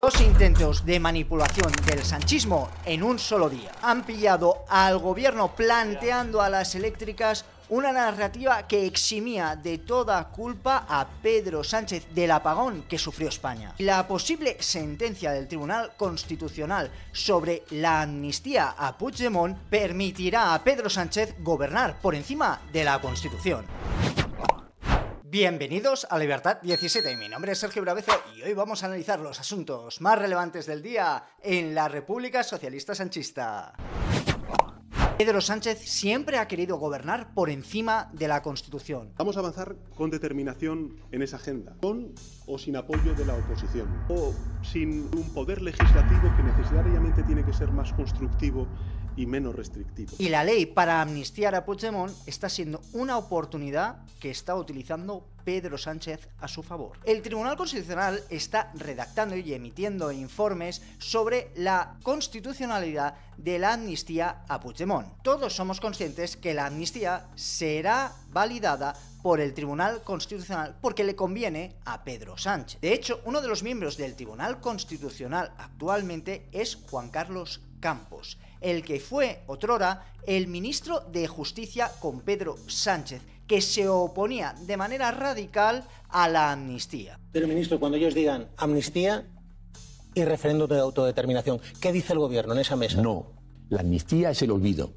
Dos intentos de manipulación del sanchismo en un solo día han pillado al gobierno planteando a las eléctricas una narrativa que eximía de toda culpa a Pedro Sánchez del apagón que sufrió España. La posible sentencia del Tribunal Constitucional sobre la amnistía a Puigdemont permitirá a Pedro Sánchez gobernar por encima de la Constitución. Bienvenidos a Libertad 17, mi nombre es Sergio Bravezo y hoy vamos a analizar los asuntos más relevantes del día en la República Socialista Sanchista. Pedro Sánchez siempre ha querido gobernar por encima de la Constitución. Vamos a avanzar con determinación en esa agenda, con o sin apoyo de la oposición, o sin un poder legislativo que necesariamente tiene que ser más constructivo y menos restrictivo. Y la ley para amnistiar a Puigdemont está siendo una oportunidad que está utilizando Pedro Sánchez a su favor. El Tribunal Constitucional está redactando y emitiendo informes sobre la constitucionalidad de la amnistía a Puigdemont. Todos somos conscientes que la amnistía será validada por el Tribunal Constitucional porque le conviene a Pedro Sánchez. De hecho, uno de los miembros del Tribunal Constitucional actualmente es Juan Carlos Campos, el que fue otrora el ministro de Justicia con Pedro Sánchez, que se oponía de manera radical a la amnistía. Pero, ministro, cuando ellos digan amnistía y referéndum de autodeterminación, ¿qué dice el gobierno en esa mesa? No, la amnistía es el olvido.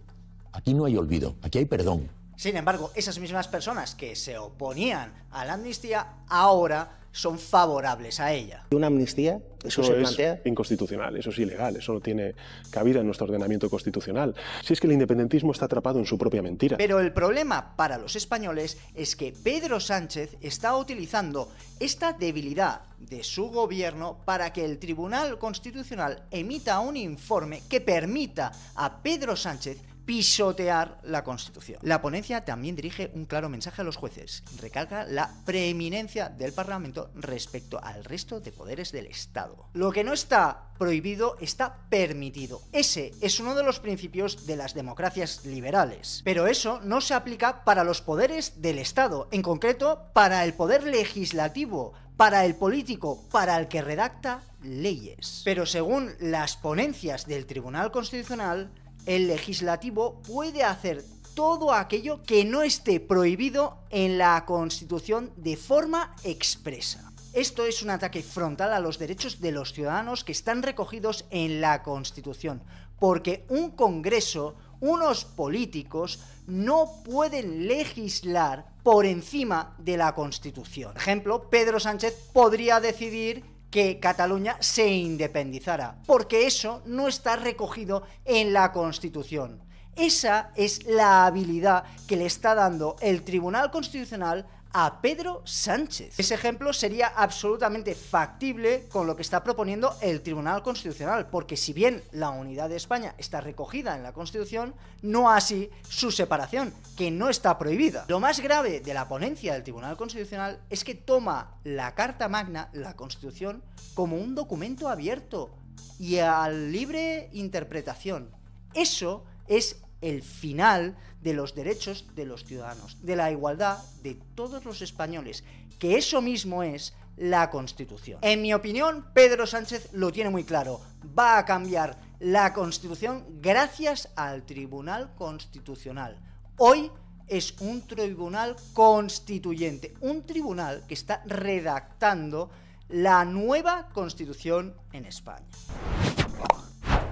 Aquí no hay olvido, aquí hay perdón. Sin embargo, esas mismas personas que se oponían a la amnistía ahora son favorables a ella. ¿Una amnistía? ¿Eso se plantea? Es inconstitucional, eso es ilegal, eso no tiene cabida en nuestro ordenamiento constitucional. Si es que el independentismo está atrapado en su propia mentira. Pero el problema para los españoles es que Pedro Sánchez está utilizando esta debilidad de su gobierno para que el Tribunal Constitucional emita un informe que permita a Pedro Sánchez pisotear la Constitución. La ponencia también dirige un claro mensaje a los jueces. Recalca la preeminencia del Parlamento respecto al resto de poderes del Estado. Lo que no está prohibido está permitido. Ese es uno de los principios de las democracias liberales. Pero eso no se aplica para los poderes del Estado, en concreto para el poder legislativo, para el político, para el que redacta leyes. Pero según las ponencias del Tribunal Constitucional, el legislativo puede hacer todo aquello que no esté prohibido en la Constitución de forma expresa. Esto es un ataque frontal a los derechos de los ciudadanos que están recogidos en la Constitución, porque un Congreso, unos políticos, no pueden legislar por encima de la Constitución. Por ejemplo, Pedro Sánchez podría decidir que Cataluña se independizara, porque eso no está recogido en la Constitución. Esa es la habilidad que le está dando el Tribunal Constitucional a Pedro Sánchez. Ese ejemplo sería absolutamente factible con lo que está proponiendo el Tribunal Constitucional, porque si bien la unidad de España está recogida en la Constitución, no así su separación, que no está prohibida. Lo más grave de la ponencia del Tribunal Constitucional es que toma la Carta Magna, la Constitución, como un documento abierto y a libre interpretación. Eso es el final de los derechos de los ciudadanos, de la igualdad de todos los españoles, que eso mismo es la Constitución. En mi opinión, Pedro Sánchez lo tiene muy claro, va a cambiar la Constitución gracias al Tribunal Constitucional. Hoy es un tribunal constituyente, un tribunal que está redactando la nueva Constitución en España.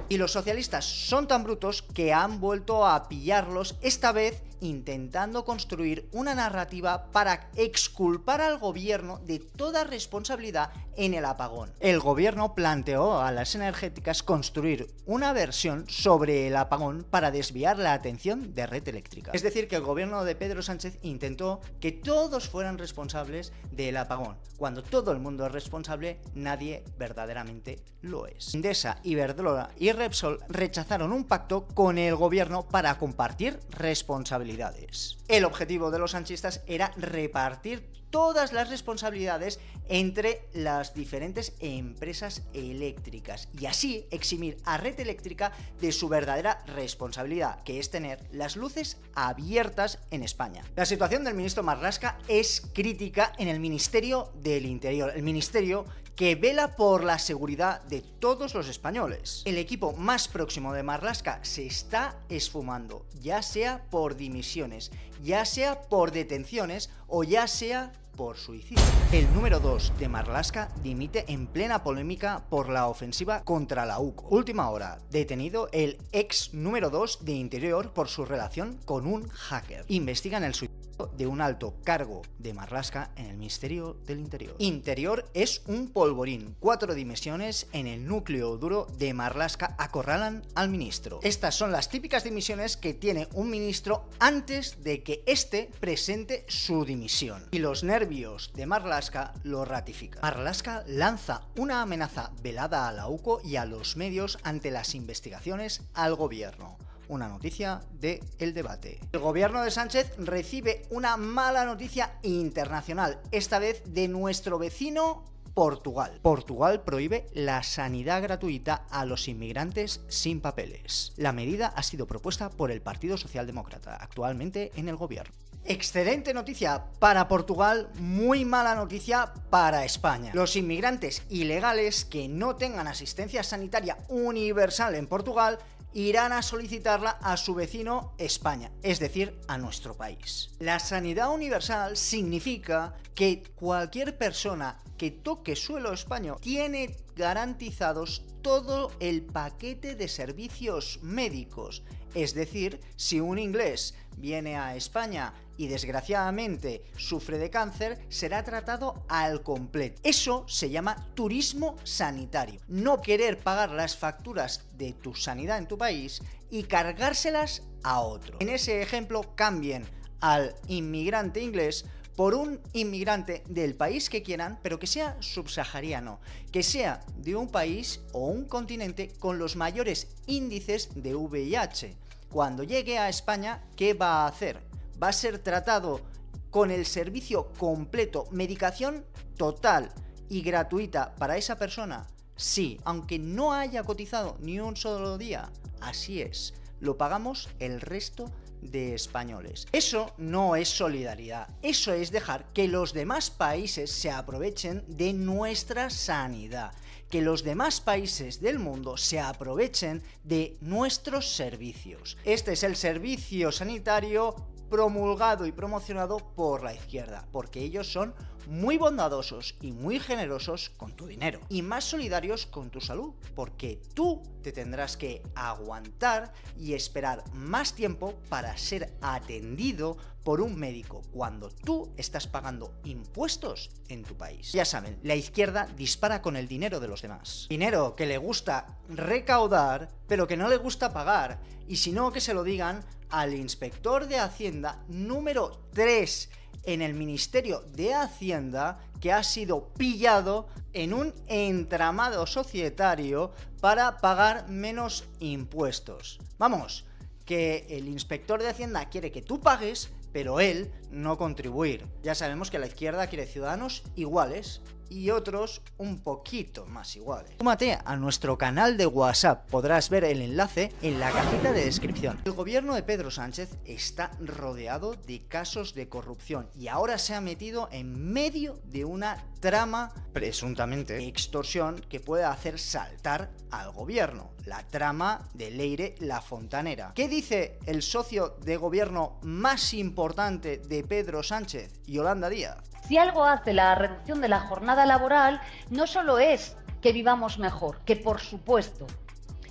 Y los socialistas son tan brutos que han vuelto a pillarlos, esta vez intentando construir una narrativa para exculpar al gobierno de toda responsabilidad en el apagón. El gobierno planteó a las energéticas construir una versión sobre el apagón para desviar la atención de Red Eléctrica. Es decir, que el gobierno de Pedro Sánchez intentó que todos fueran responsables del apagón. Cuando todo el mundo es responsable, nadie verdaderamente lo es. Endesa, Iberdrola y Repsol rechazaron un pacto con el gobierno para compartir responsabilidades. El objetivo de los sanchistas era repartir todas las responsabilidades entre las diferentes empresas eléctricas y así eximir a Red Eléctrica de su verdadera responsabilidad, que es tener las luces abiertas en España. La situación del ministro Marlaska es crítica en el Ministerio del Interior, el ministerio que vela por la seguridad de todos los españoles. El equipo más próximo de Marlaska se está esfumando, ya sea por dimisiones, ya sea por detenciones o ya sea por suicidio. El número 2 de Marlaska dimite en plena polémica por la ofensiva contra la UCO. Última hora, detenido el ex número 2 de Interior por su relación con un hacker. Investigan el suicidio de un alto cargo de Marlaska en el Ministerio del Interior. Interior es un polvorín. 4 dimisiones en el núcleo duro de Marlaska acorralan al ministro. Estas son las típicas dimisiones que tiene un ministro antes de que éste presente su dimisión. Y los nervios de Marlaska lo ratifican. Marlaska lanza una amenaza velada a la UCO y a los medios ante las investigaciones al gobierno. Una noticia de El Debate. El gobierno de Sánchez recibe una mala noticia internacional, esta vez de nuestro vecino Portugal. Portugal prohíbe la sanidad gratuita a los inmigrantes sin papeles. La medida ha sido propuesta por el Partido Socialdemócrata, actualmente en el gobierno. Excelente noticia para Portugal, muy mala noticia para España. Los inmigrantes ilegales que no tengan asistencia sanitaria universal en Portugal irán a solicitarla a su vecino España, es decir, a nuestro país. La sanidad universal significa que cualquier persona que toque suelo español tiene garantizados todo el paquete de servicios médicos. Es decir, si un inglés viene a España y desgraciadamente sufre de cáncer, será tratado al completo. Eso se llama turismo sanitario. No querer pagar las facturas de tu sanidad en tu país y cargárselas a otro. En ese ejemplo, cambien al inmigrante inglés por un inmigrante del país que quieran, pero que sea subsahariano, que sea de un país o un continente con los mayores índices de VIH. Cuando llegue a España, ¿qué va a hacer? Va a ser tratado con el servicio completo, medicación total y gratuita para esa persona. Sí, aunque no haya cotizado ni un solo día, así es, lo pagamos el resto de españoles. Eso no es solidaridad, eso es dejar que los demás países se aprovechen de nuestra sanidad, que los demás países del mundo se aprovechen de nuestros servicios. Este es el servicio sanitario promulgado y promocionado por la izquierda, porque ellos son muy bondadosos y muy generosos con tu dinero y más solidarios con tu salud, porque tú te tendrás que aguantar y esperar más tiempo para ser atendido por un médico cuando tú estás pagando impuestos en tu país. Ya saben, la izquierda dispara con el dinero de los demás. Dinero que le gusta recaudar, pero que no le gusta pagar, y si no, que se lo digan al inspector de Hacienda número 3 en el Ministerio de Hacienda, que ha sido pillado en un entramado societario para pagar menos impuestos. Vamos, que el inspector de Hacienda quiere que tú pagues, pero él no contribuir. Ya sabemos que la izquierda quiere ciudadanos iguales y otros un poquito más iguales. Súmate a nuestro canal de WhatsApp, podrás ver el enlace en la cajita de descripción. El gobierno de Pedro Sánchez está rodeado de casos de corrupción y ahora se ha metido en medio de una trama presuntamente de extorsión que puede hacer saltar al gobierno, la trama de Leire La Fontanera. ¿Qué dice el socio de gobierno más importante de Pedro Sánchez, Yolanda Díaz? Si algo hace la reducción de la jornada laboral, no solo es que vivamos mejor, que por supuesto,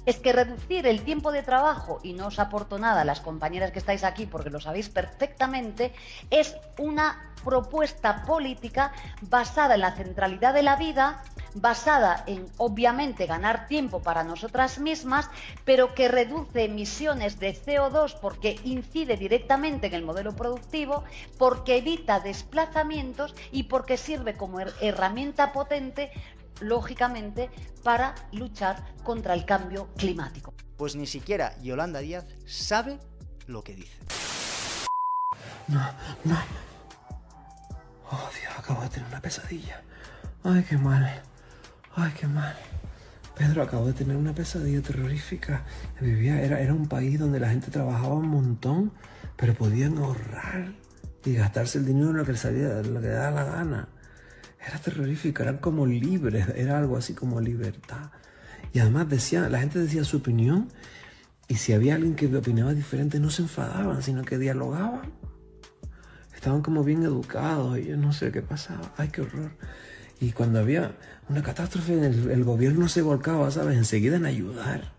es que reducir el tiempo de trabajo, y no os aporto nada a las compañeras que estáis aquí porque lo sabéis perfectamente, es una propuesta política basada en la centralidad de la vida, basada en, obviamente, ganar tiempo para nosotras mismas, pero que reduce emisiones de CO2 porque incide directamente en el modelo productivo, porque evita desplazamientos y porque sirve como herramienta potente, lógicamente, para luchar contra el cambio climático. Pues ni siquiera Yolanda Díaz sabe lo que dice. No. Oh, Dios, acabo de tener una pesadilla. Ay, qué mal. Ay, qué mal. Pedro, acabo de tener una pesadilla terrorífica. Era un país donde la gente trabajaba un montón, pero podían ahorrar y gastarse el dinero en lo que le daba la gana. Era terrorífico, eran como libres, era algo así como libertad. Y además la gente decía su opinión, y si había alguien que opinaba diferente no se enfadaban, sino que dialogaban. Estaban como bien educados y yo no sé qué pasaba. Ay, qué horror. Y cuando había una catástrofe, el gobierno se volcaba, ¿sabes? Enseguida en ayudar.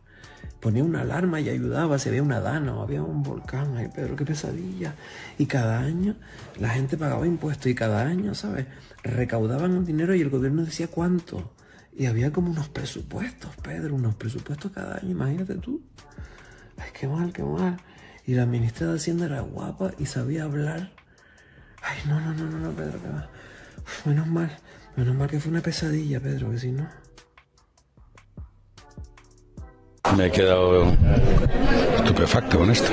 Ponía una alarma y ayudaba si había una dana o había un volcán. Ay, Pedro, qué pesadilla. Y cada año la gente pagaba impuestos y cada año, ¿sabes? Recaudaban un dinero y el gobierno decía cuánto. Y había como unos presupuestos, Pedro, unos presupuestos cada año, imagínate tú. Ay, qué mal, qué mal. Y la ministra de Hacienda era guapa y sabía hablar. Ay, no, Pedro, qué mal. Uf, menos mal que fue una pesadilla, Pedro, que si no... Me he quedado estupefacto con esto.